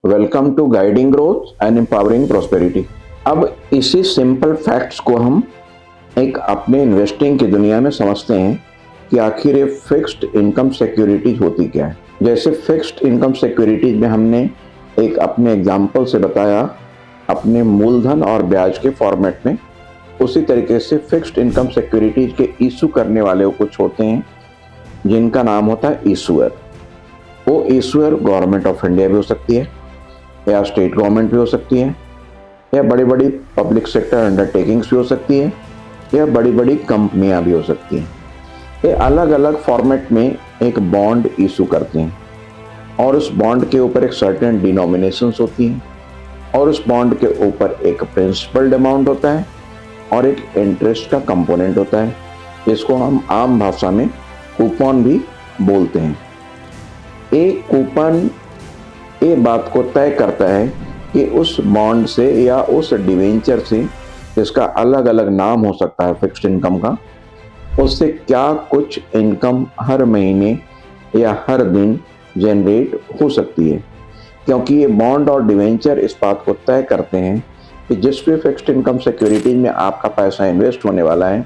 Welcome to guiding growth and empowering prosperity. अब इसी simple facts को हम एक अपने इन्वेस्टिंग की दुनिया में समझते हैं कि आखिर ये फिक्स्ड इनकम सिक्योरिटीज होती क्या है। जैसे फिक्स्ड इनकम सिक्योरिटीज में हमने एक अपने एग्जाम्पल से बताया अपने मूलधन और ब्याज के फॉर्मेट में, उसी तरीके से फिक्स्ड इनकम सिक्योरिटीज के इशू करने वाले कुछ होते हैं जिनका नाम होता है इशूअर। वो इशूअर गवर्नमेंट ऑफ इंडिया भी हो सकती है या स्टेट गवर्नमेंट भी हो सकती है या बड़ी बड़ी पब्लिक सेक्टर अंडरटेकिंग्स भी हो सकती है या बड़ी बड़ी कंपनियां भी हो सकती हैं। ये अलग अलग फॉर्मेट में एक बॉन्ड इशू करते हैं और उस बॉन्ड के ऊपर एक सर्टेन डिनोमिनेशंस होती हैं और उस बॉन्ड के ऊपर एक प्रिंसिपल अमाउंट होता है और एक इंटरेस्ट का कंपोनेंट होता है, जिसको हम आम भाषा में कूपन भी बोलते हैं। एक कूपन ये बात को तय करता है कि उस बॉन्ड से या उस डिवेंचर से, जिसका अलग अलग नाम हो सकता है फिक्स्ड इनकम का, उससे क्या कुछ इनकम हर महीने या हर दिन जनरेट हो सकती है। क्योंकि ये बॉन्ड और डिवेंचर इस बात को तय करते हैं कि जिस भी फिक्स्ड इनकम सिक्योरिटी में आपका पैसा इन्वेस्ट होने वाला है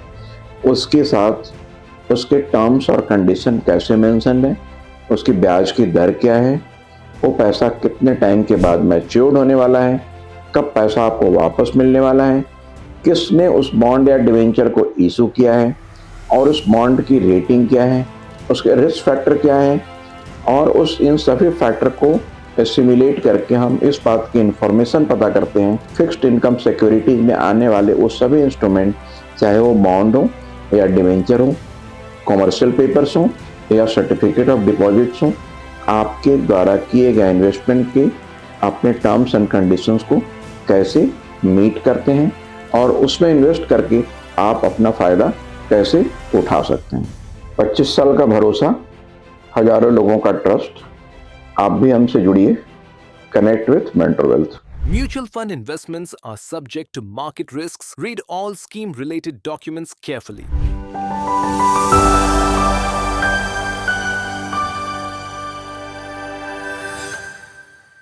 उसके साथ उसके टर्म्स और कंडीशन कैसे मेंशन है, उसकी ब्याज की दर क्या है, वो पैसा कितने टाइम के बाद मैच्योर्ड होने वाला है, कब पैसा आपको वापस मिलने वाला है, किसने उस बॉन्ड या डिवेंचर को इशू किया है और उस बॉन्ड की रेटिंग क्या है, उसके रिस्क फैक्टर क्या है, और उस इन सभी फैक्टर को एसिमुलेट करके हम इस बात की इंफॉर्मेशन पता करते हैं फिक्स्ड इनकम सिक्योरिटीज में आने वाले वो सभी इंस्ट्रूमेंट, चाहे वो बॉन्ड हो या डिवेंचर हो, कॉमर्शियल पेपर्स हो या सर्टिफिकेट ऑफ डिपॉजिट्स हो, आपके द्वारा किए गए इन्वेस्टमेंट के अपने टर्म्स एंड कंडीशंस को कैसे मीट करते हैं और उसमें इन्वेस्ट करके आप अपना फ़ायदा कैसे उठा सकते हैं। 25 साल का भरोसा, हजारों लोगों का ट्रस्ट। आप भी हमसे जुड़िए। Connect with mentor wealth. Mutual fund investments are subject to market risks. Read all scheme related documents carefully.